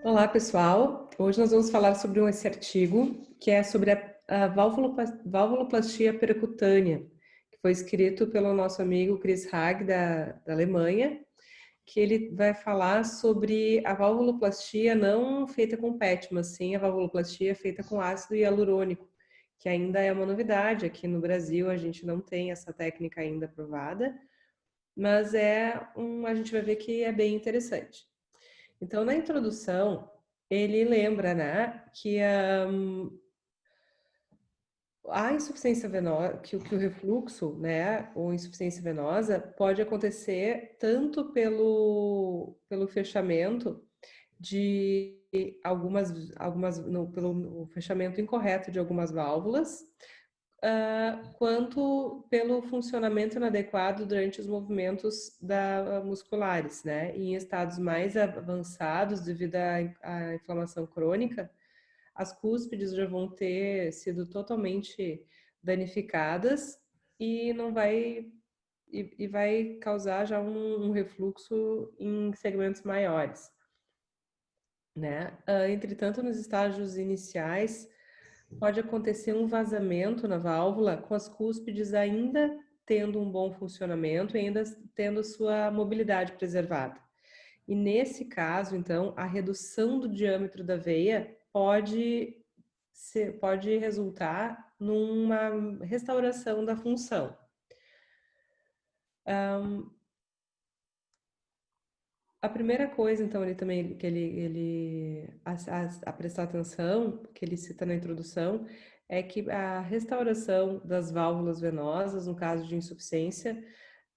Olá, pessoal. Hoje nós vamos falar sobre esse artigo que é sobre a valvuloplastia percutânea, que foi escrito pelo nosso amigo Chris Haag, da Alemanha, que ele vai falar sobre a valvuloplastia não feita com PET, mas sim a valvuloplastia feita com ácido hialurônico, que ainda é uma novidade. Aqui no Brasil a gente não tem essa técnica ainda aprovada, mas a gente vai ver que é bem interessante. Então, na introdução, ele lembra, né, que a insuficiência venosa, que o refluxo, né, ou insuficiência venosa pode acontecer tanto pelo fechamento de pelo fechamento incorreto de algumas válvulas, quanto pelo funcionamento inadequado durante os movimentos musculares, né? E em estados mais avançados, devido à inflamação crônica, as cúspides já vão ter sido totalmente danificadas e não vai e vai causar já um refluxo em segmentos maiores, né? Entretanto, nos estágios iniciais pode acontecer um vazamento na válvula com as cúspides ainda tendo um bom funcionamento e ainda tendo sua mobilidade preservada. E nesse caso, então, a redução do diâmetro da veia pode resultar numa restauração da função. A primeira coisa, então, ele também que a prestar atenção, que ele cita na introdução, é que a restauração das válvulas venosas, no caso de insuficiência,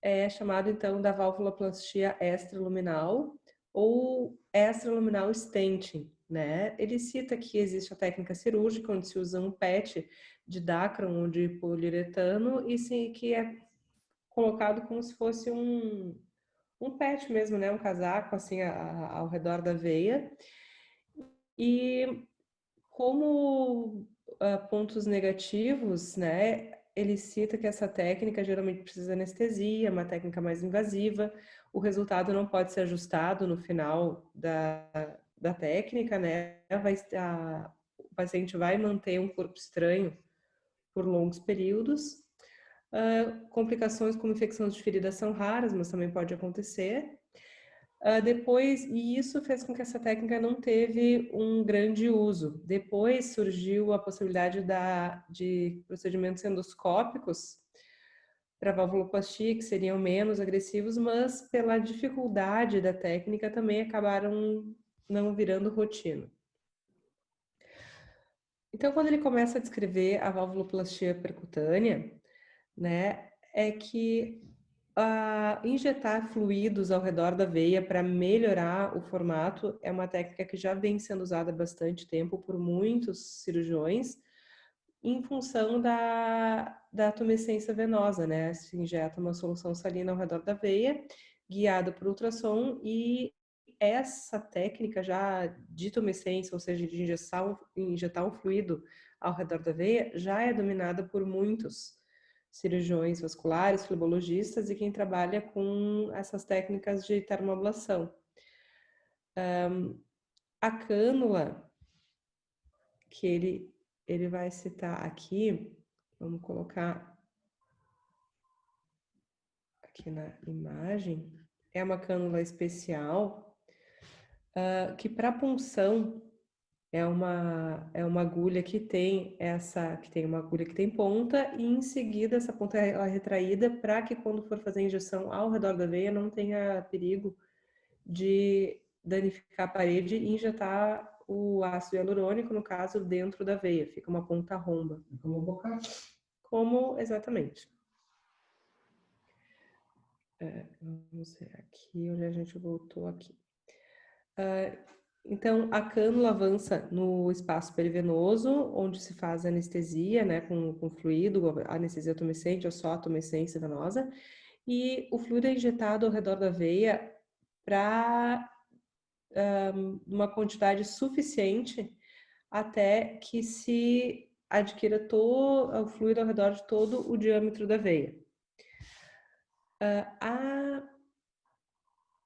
é chamado então da valvuloplastia extraluminal ou extraluminal stenting, né? Ele cita que existe a técnica cirúrgica onde se usa um PET de Dacron ou de poliuretano e que é colocado como se fosse um patch mesmo, né? Um casaco assim ao redor da veia. E como pontos negativos, né? Ele cita que essa técnica geralmente precisa de anestesia, uma técnica mais invasiva. O resultado não pode ser ajustado no final da técnica, né? O paciente vai manter um corpo estranho por longos períodos. Complicações como infecção de feridas são raras, mas também pode acontecer. E isso fez com que essa técnica não teve um grande uso. Depois surgiu a possibilidade de procedimentos endoscópicos para valvuloplastia, que seriam menos agressivos, mas pela dificuldade da técnica também acabaram não virando rotina. Então, quando ele começa a descrever a valvuloplastia percutânea, né, é que injetar fluidos ao redor da veia para melhorar o formato é uma técnica que já vem sendo usada há bastante tempo por muitos cirurgiões, em função da tumescência venosa, né? Se injeta uma solução salina ao redor da veia, guiada por ultrassom, e essa técnica já de tumescência, ou seja, de injetar um fluido ao redor da veia, já é dominada por muitos cirurgiões vasculares, flebologistas e quem trabalha com essas técnicas de termoablação. A cânula que ele vai citar aqui, vamos colocar aqui na imagem, é uma cânula especial que para punção é uma agulha que tem uma agulha que tem ponta e em seguida essa ponta é retraída para que quando for fazer a injeção ao redor da veia não tenha perigo de danificar a parede e injetar o ácido hialurônico, no caso, dentro da veia. Fica uma ponta romba. Como boca? Exatamente. Vamos ver aqui, onde a gente voltou aqui. Então, a cânula avança no espaço perivenoso, onde se faz anestesia, né, com fluido, anestesia tumescente ou só tumescência venosa, e o fluido é injetado ao redor da veia para uma quantidade suficiente até que se adquira todo o fluido ao redor de todo o diâmetro da veia. A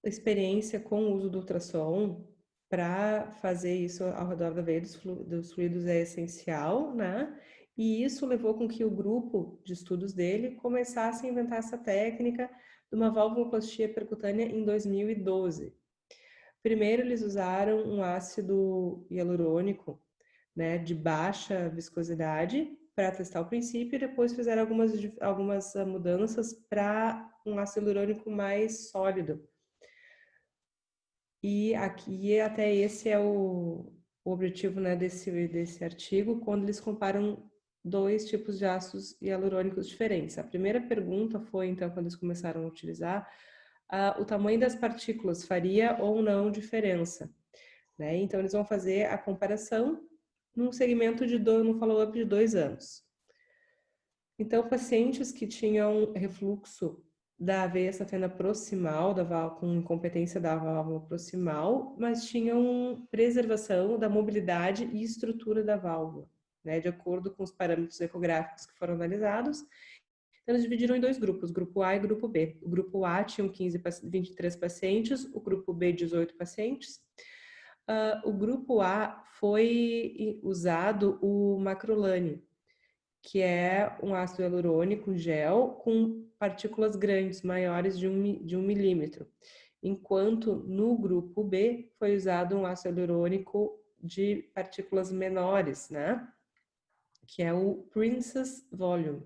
experiência com o uso do ultrassom para fazer isso ao redor da veia dos fluidos é essencial, né? E isso levou com que o grupo de estudos dele começasse a inventar essa técnica de uma valvuloplastia percutânea em 2012. Primeiro, eles usaram um ácido hialurônico, né, de baixa viscosidade para testar o princípio, e depois fizeram algumas mudanças para um ácido hialurônico mais sólido. E aqui até esse é o objetivo, né, desse artigo, quando eles comparam dois tipos de ácidos hialurônicos diferentes. A primeira pergunta foi, então, quando eles começaram a utilizar, o tamanho das partículas faria ou não diferença, né? Então, eles vão fazer a comparação num segmento no follow-up de 2 anos. Então, pacientes que tinham refluxo da veia safena proximal, com incompetência da válvula proximal, mas tinham preservação da mobilidade e estrutura da válvula, né, de acordo com os parâmetros ecográficos que foram analisados. Então, eles dividiram em dois grupos, grupo A e grupo B. O grupo A tinha 23 pacientes, o grupo B 18 pacientes. O grupo A foi usado o macrolane, que é um ácido hialurônico gel com partículas grandes, maiores de um milímetro. Enquanto no grupo B foi usado um ácido hialurônico de partículas menores, né? Que é o Princess Volume.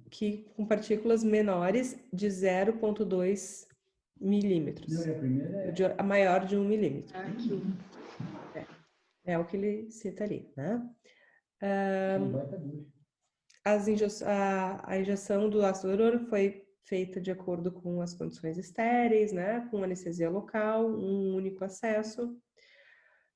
Que com partículas menores de 0,2 milímetros. Não, a primeira a maior de 1 milímetro. Aqui. É o que ele cita ali, né? A injeção do ácido hialurônico foi feita de acordo com as condições estéreis, né? Com anestesia local, um único acesso.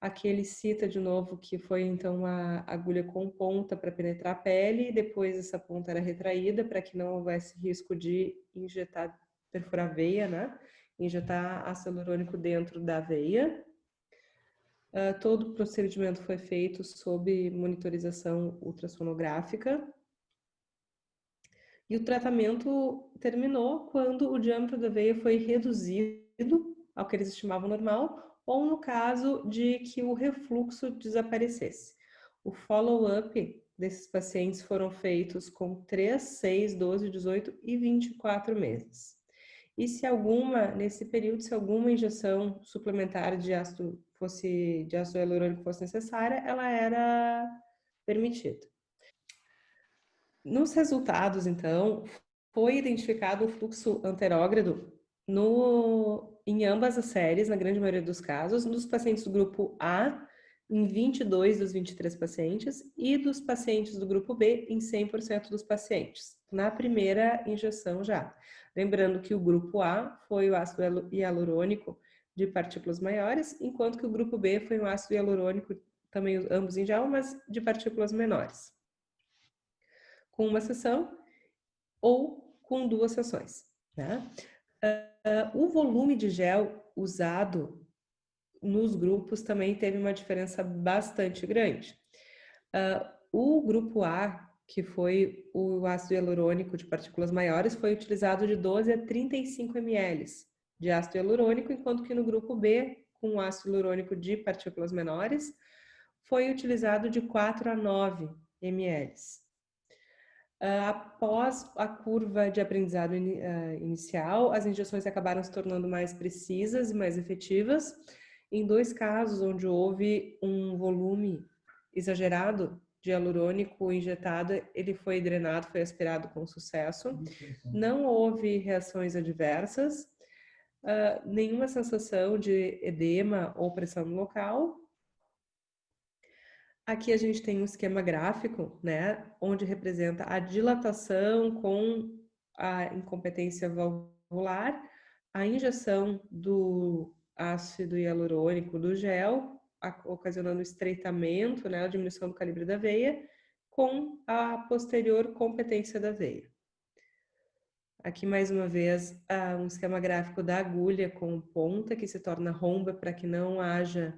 Aqui ele cita de novo que foi então uma agulha com ponta para penetrar a pele, e depois essa ponta era retraída para que não houvesse risco de perfurar a veia, né? Injetar ácido hialurônico dentro da veia. Todo o procedimento foi feito sob monitorização ultrassonográfica. E o tratamento terminou quando o diâmetro da veia foi reduzido ao que eles estimavam normal, ou no caso de que o refluxo desaparecesse. O follow-up desses pacientes foram feitos com 3, 6, 12, 18 e 24 meses. E nesse período, se alguma injeção suplementar de ácido hialurônico fosse necessária, ela era permitida. Nos resultados, então, foi identificado o fluxo anterógrado em ambas as séries, na grande maioria dos casos, nos pacientes do grupo A, em 22 dos 23 pacientes, e dos pacientes do grupo B, em 100% dos pacientes, na primeira injeção já. Lembrando que o grupo A foi o ácido hialurônico de partículas maiores, enquanto que o grupo B foi um ácido hialurônico, também ambos em gel, mas de partículas menores, com uma sessão ou com 2 sessões, né? O volume de gel usado nos grupos também teve uma diferença bastante grande. O grupo A, que foi o ácido hialurônico de partículas maiores, foi utilizado de 12 a 35 ml de ácido hialurônico, enquanto que no grupo B, com ácido hialurônico de partículas menores, foi utilizado de 4 a 9 ml. Após a curva de aprendizado inicial, as injeções acabaram se tornando mais precisas e mais efetivas. Em 2 casos, onde houve um volume exagerado de hialurônico injetado, ele foi drenado, foi aspirado com sucesso. Não houve reações adversas, nenhuma sensação de edema ou pressão no local. Aqui a gente tem um esquema gráfico, né, onde representa a dilatação com a incompetência valvular, a injeção do ácido hialurônico do gel, ocasionando estreitamento, né, a diminuição do calibre da veia, com a posterior competência da veia. Aqui, mais uma vez, um esquema gráfico da agulha com ponta, que se torna romba para que não haja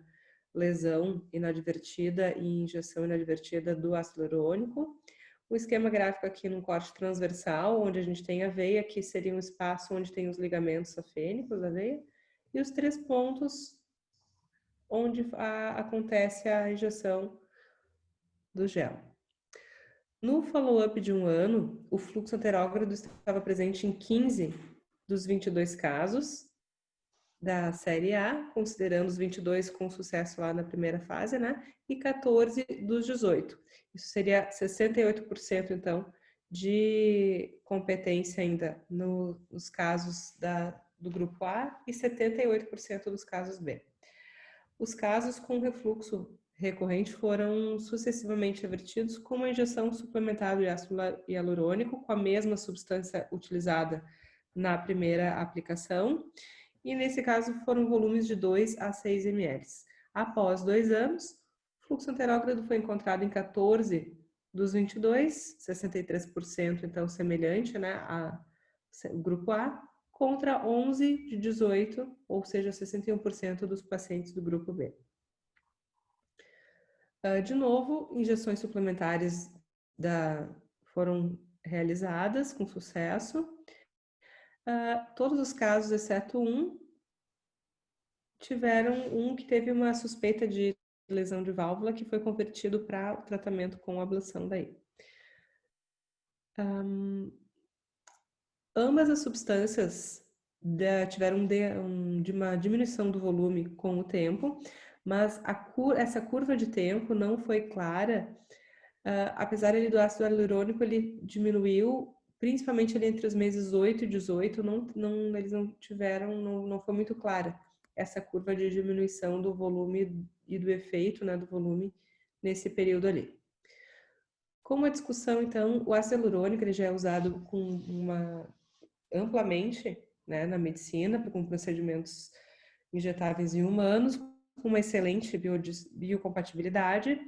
lesão inadvertida e injeção inadvertida do ácido hialurônico. O esquema gráfico aqui num corte transversal, onde a gente tem a veia, que seria um espaço onde tem os ligamentos safênicos da veia, e os 3 pontos onde acontece a injeção do gel. No follow-up de 1 ano, o fluxo anterógrado estava presente em 15 dos 22 casos da série A, considerando os 22 com sucesso lá na primeira fase, né? E 14 dos 18. Isso seria 68%, então, de competência ainda nos casos do grupo A e 78% dos casos B. Os casos com refluxo recorrente foram sucessivamente revertidos com uma injeção suplementar de ácido hialurônico com a mesma substância utilizada na primeira aplicação, e nesse caso foram volumes de 2 a 6 ml. Após 2 anos, o fluxo anterógrado foi encontrado em 14 dos 22, 63%, então semelhante, né, ao grupo A, contra 11 de 18, ou seja, 61% dos pacientes do grupo B. De novo, injeções suplementares foram realizadas com sucesso. Todos os casos, exceto um, tiveram um que teve uma suspeita de lesão de válvula que foi convertido para o tratamento com ablação daí. Ambas as substâncias tiveram de uma diminuição do volume com o tempo, mas essa curva de tempo não foi clara. Apesar do ácido hialurônico, ele diminuiu, principalmente ali entre os meses 8 e 18, eles não foi muito clara essa curva de diminuição do volume e do efeito, né, do volume nesse período ali. Como a discussão, então, o ácido hialurônico ele já é usado amplamente, né, na medicina, com procedimentos injetáveis em humanos, com uma excelente biocompatibilidade.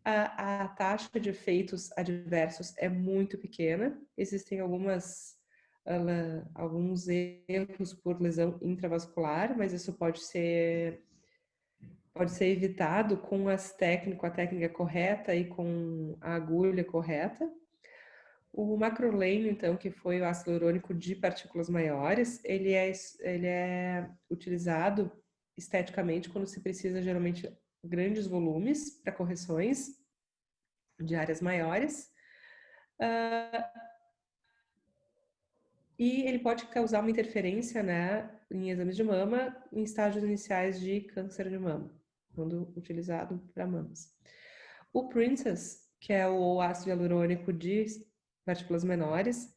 A taxa de efeitos adversos é muito pequena. Existem alguns erros por lesão intravascular, mas isso pode ser evitado com a técnica correta e com a agulha correta. O macrolane, então, que foi o ácido hialurônico de partículas maiores, ele é utilizado esteticamente quando se precisa, geralmente, grandes volumes para correções de áreas maiores. E ele pode causar uma interferência, né, em exames de mama em estágios iniciais de câncer de mama, quando utilizado para mamas. O Princess, que é o ácido hialurônico de partículas menores,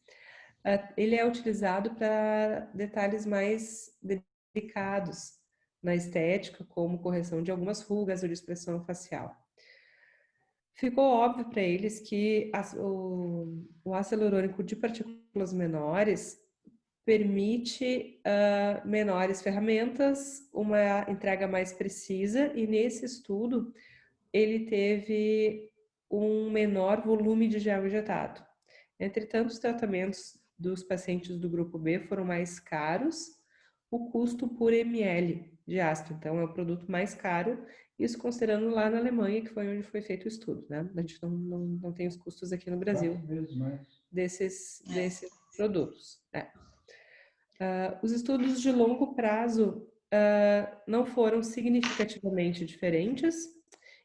ele é utilizado para detalhes mais delicados na estética, como correção de algumas rugas ou de expressão facial. Ficou óbvio para eles que o ácido hialurônico de partículas menores permite menores ferramentas, uma entrega mais precisa, e nesse estudo ele teve um menor volume de gel injetado. Entretanto, os tratamentos dos pacientes do grupo B foram mais caros, o custo por ml de ácido, então é o produto mais caro, isso considerando lá na Alemanha, que foi onde foi feito o estudo, né? A gente não tem os custos aqui no Brasil desses produtos. Os estudos de longo prazo não foram significativamente diferentes,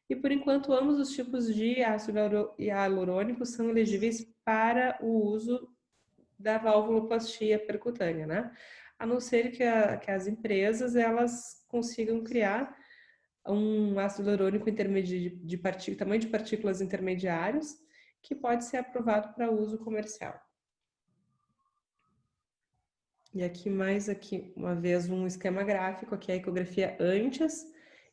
e por enquanto ambos os tipos de ácido hialurônico são elegíveis para o uso da valvuloplastia percutânea, né? A não ser que as empresas elas consigam criar um ácido hialurônico de tamanho de partículas intermediários que pode ser aprovado para uso comercial. E aqui uma vez um esquema gráfico, aqui a ecografia antes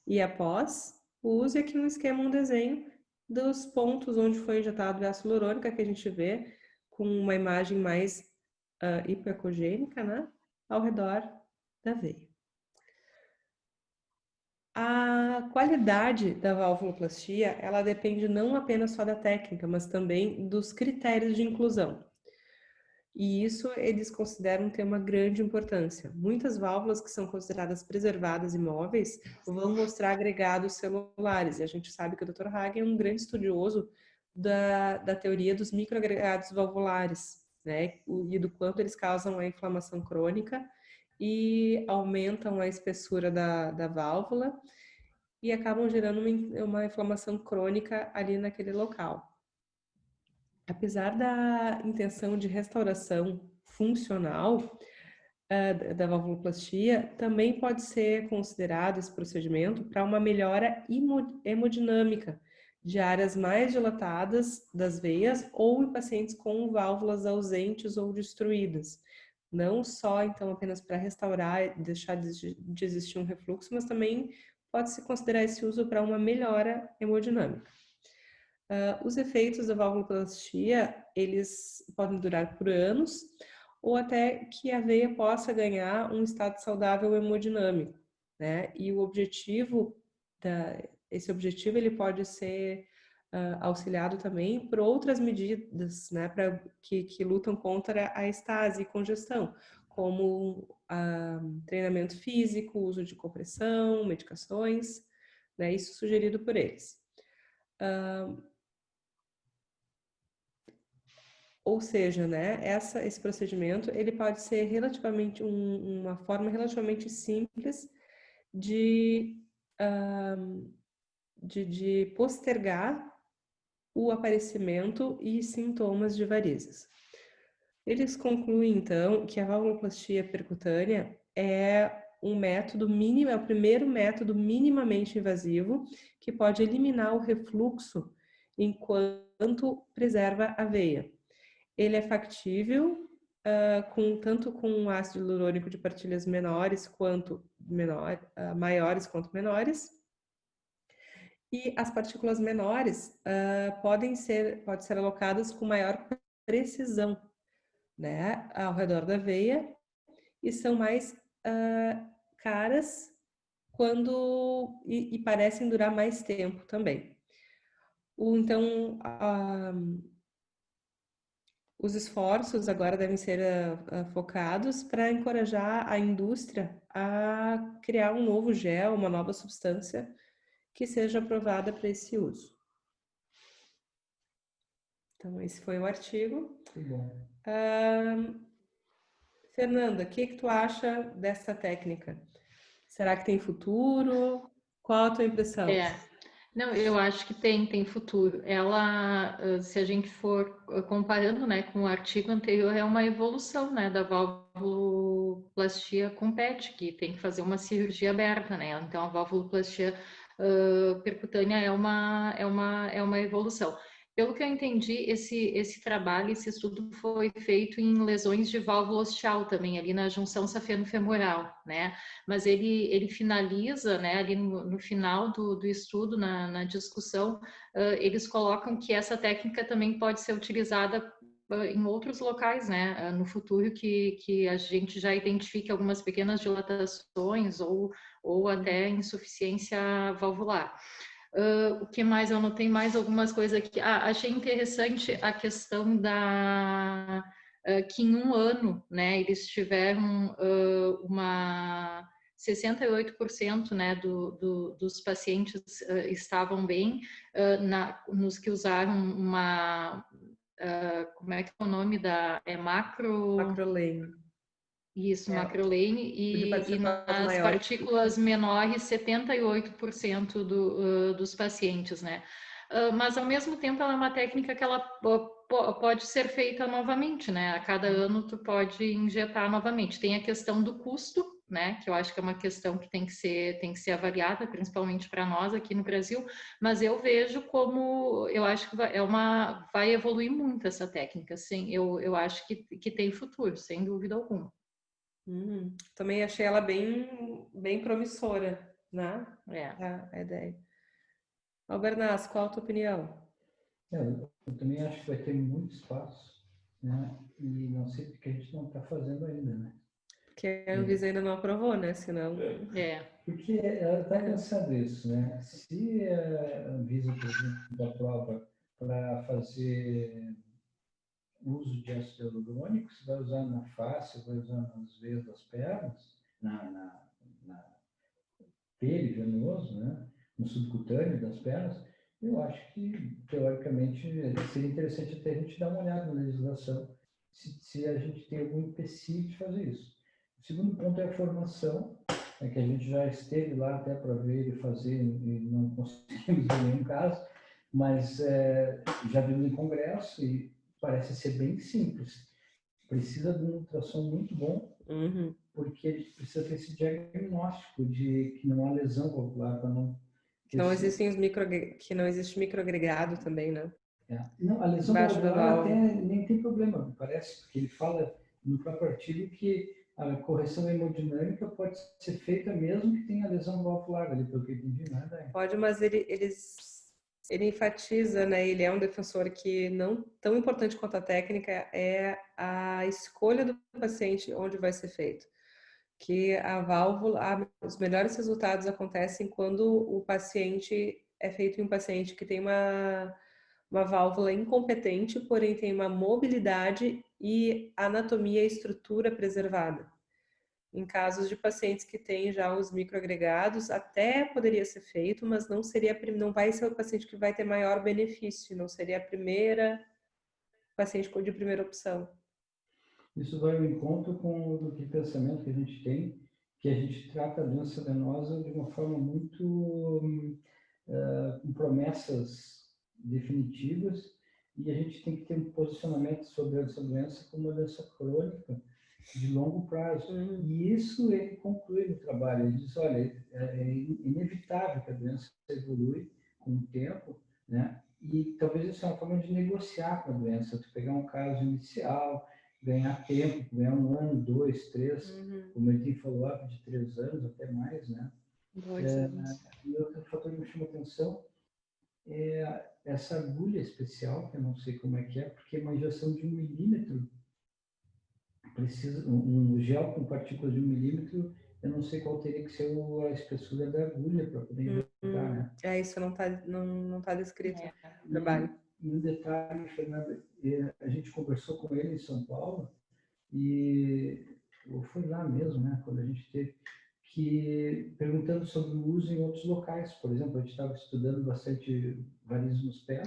e após o uso, e aqui um esquema, um desenho dos pontos onde foi injetado o ácido hialurônico, que a gente vê com uma imagem mais hipoecogênica, né, ao redor da veia. A qualidade da valvuloplastia, ela depende não apenas só da técnica, mas também dos critérios de inclusão. E isso eles consideram ter uma grande importância. Muitas válvulas que são consideradas preservadas imóveis vão mostrar agregados celulares. E a gente sabe que o Dr. Hagen é um grande estudioso da teoria dos microagregados valvulares, né? E do quanto eles causam a inflamação crônica e aumentam a espessura da válvula e acabam gerando uma inflamação crônica ali naquele local. Apesar da intenção de restauração funcional da valvuloplastia, também pode ser considerado esse procedimento para uma melhora hemodinâmica de áreas mais dilatadas das veias ou em pacientes com válvulas ausentes ou destruídas. Não só, então, apenas para restaurar e deixar de existir um refluxo, mas também pode-se considerar esse uso para uma melhora hemodinâmica. Os efeitos da valvuloplastia, eles podem durar por anos, ou até que a veia possa ganhar um estado saudável hemodinâmico, né? E o objetivo esse objetivo ele pode ser auxiliado também por outras medidas, né, que lutam contra a estase e congestão, como treinamento físico, uso de compressão, medicações, né? Isso sugerido por eles. Ou seja, né, esse procedimento ele pode ser relativamente uma forma relativamente simples de, de postergar o aparecimento e sintomas de varizes. Eles concluem, então, que a valvuloplastia percutânea é um método mínimo, é o primeiro método minimamente invasivo que pode eliminar o refluxo enquanto preserva a veia. Ele é factível tanto com ácido hialurônico de partilhas menores quanto maiores quanto menores. E as partículas menores pode ser alocadas com maior precisão, né, ao redor da veia e são mais caras e parecem durar mais tempo também. Então, os esforços agora devem ser focados para encorajar a indústria a criar um novo gel, uma nova substância que seja aprovada para esse uso. Então, esse foi o artigo. Muito bom. Fernanda, o que tu acha dessa técnica? Será que tem futuro? Qual a tua impressão? Não, eu acho que tem futuro. Ela, se a gente for comparando, né, com o artigo anterior, é uma evolução, né, da valvuloplastia com PET, que tem que fazer uma cirurgia aberta, né? Então, a valvuloplastia percutânea é uma evolução. Pelo que eu entendi, esse trabalho, esse estudo foi feito em lesões de válvula ostial também, ali na junção safeno-femoral, né? Mas ele finaliza, né, ali no final do estudo, na discussão, eles colocam que essa técnica também pode ser utilizada em outros locais, né, no futuro que a gente já identifique algumas pequenas dilatações ou até insuficiência valvular. O que mais? Eu anotei mais algumas coisas aqui. Achei interessante a questão que em um ano, né, eles tiveram uma 68%, né, dos pacientes estavam bem, nos que usaram uma, como é que é o nome Macrolane. Isso, macrolane, e nas partículas menores, 78% dos pacientes, né? Mas, ao mesmo tempo, ela é uma técnica que ela pode ser feita novamente, né? A cada ano tu pode injetar novamente. Tem a questão do custo, né? Que eu acho que é uma questão que tem que ser avaliada, principalmente para nós aqui no Brasil, mas eu vejo como, eu acho que vai evoluir muito essa técnica, sim, eu acho que tem futuro, sem dúvida alguma. Também achei ela bem promissora, né? A ideia. Albernas, qual a tua opinião? Eu também acho que vai ter muito espaço, né? E não sei porque a gente não está fazendo ainda, né? Porque a Anvisa ainda não aprovou, né? Senão... Porque ela está pensando isso, né? Se a Anvisa, por exemplo, aprova para fazer uso de ácido hialurônico, você vai usar na face, vai usar nas veias das pernas, na pele venoso, né? No subcutâneo das pernas, Eu acho que, teoricamente, seria interessante até a gente dar uma olhada na legislação, se a gente tem algum empecilho de fazer isso. O segundo ponto é a formação, que a gente já esteve lá até para ver ele fazer e não conseguimos ver nenhum caso, mas já vimos em congresso e parece ser bem simples. Precisa de um ultrassom muito bom, porque ele precisa ter esse diagnóstico de que não há lesão valvular para não... Que não existe microagregado também, né? Não, a lesão Embaixo da valvular até válvula. nem tem problema, me parece, porque ele fala no próprio artigo que a correção hemodinâmica pode ser feita mesmo que tenha lesão valvular ali, pelo que eu entendi, nada. Pode, mas ele enfatiza, né? Ele é um defensor que não tão importante quanto a técnica é a escolha do paciente onde vai ser feito. Que a válvula, os melhores resultados acontecem quando o paciente é feito em um paciente que tem uma válvula incompetente, porém tem uma mobilidade e anatomia e estrutura preservada. Em casos de pacientes que têm já os microagregados, até poderia ser feito, mas não vai ser o paciente que vai ter maior benefício, não seria a primeira paciente de primeira opção. Isso vai ao encontro com o pensamento que a gente tem, que a gente trata a doença venosa de uma forma muito com promessas definitivas, e a gente tem que ter um posicionamento sobre essa doença como uma doença crônica de longo prazo. E isso ele conclui no trabalho. Ele diz, olha, é inevitável que a doença evolui com o tempo, né? E talvez isso é uma forma de negociar com a doença. Tu pegar um caso inicial, ganhar tempo, ganhar 1 ano, 2, 3, como ele tem follow-up de 3 anos, até mais, né? 2 anos. E outro fator que me chama atenção é essa agulha especial, que eu não sei como é que é, porque é uma injeção de 1 milímetro, precisa um gel com partículas de 1 milímetro, eu não sei qual teria que ser a espessura da agulha para poder injetar, né? Isso não tá descrito no trabalho. E um detalhe, Fernanda, a gente conversou com ele em São Paulo, e foi lá mesmo, né, quando a gente teve, perguntando sobre o uso em outros locais. Por exemplo, a gente estava estudando bastante varizes nos pés,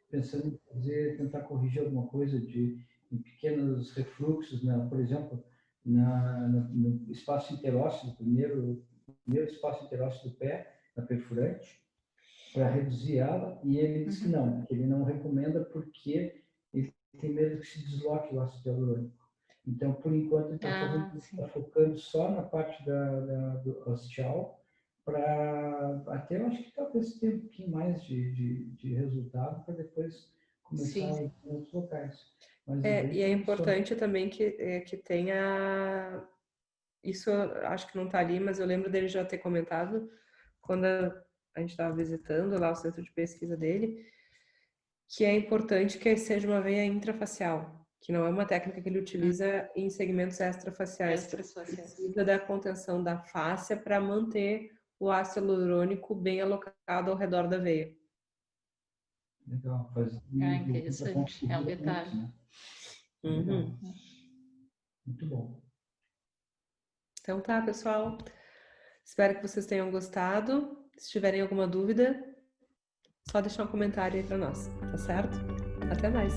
pensando em tentar corrigir alguma coisa em pequenos refluxos, né? Por exemplo, no espaço interósseo, primeiro espaço interósseo do pé, na perfurante, para reduzir ela, e ele disse que não, que ele não recomenda porque ele tem medo que se desloque o ácido hialurônico. Então, por enquanto, ele está focando só na parte do ostial, para até eu acho que talvez tenha um pouquinho mais de resultado para depois começar em outros locais. Mas e é importante também que tenha... Isso eu acho que não está ali, mas eu lembro dele já ter comentado quando a gente estava visitando lá o centro de pesquisa dele, que é importante que seja uma veia intrafacial, que não é uma técnica que ele utiliza em segmentos extrafaciais. Precisa da contenção da fáscia para manter o ácido hialurônico bem alocado ao redor da veia. Legal, interessante, é um detalhe. Né? Muito bom. Então tá, pessoal. Espero que vocês tenham gostado. Se tiverem alguma dúvida, só deixar um comentário aí para nós, tá certo? Até mais!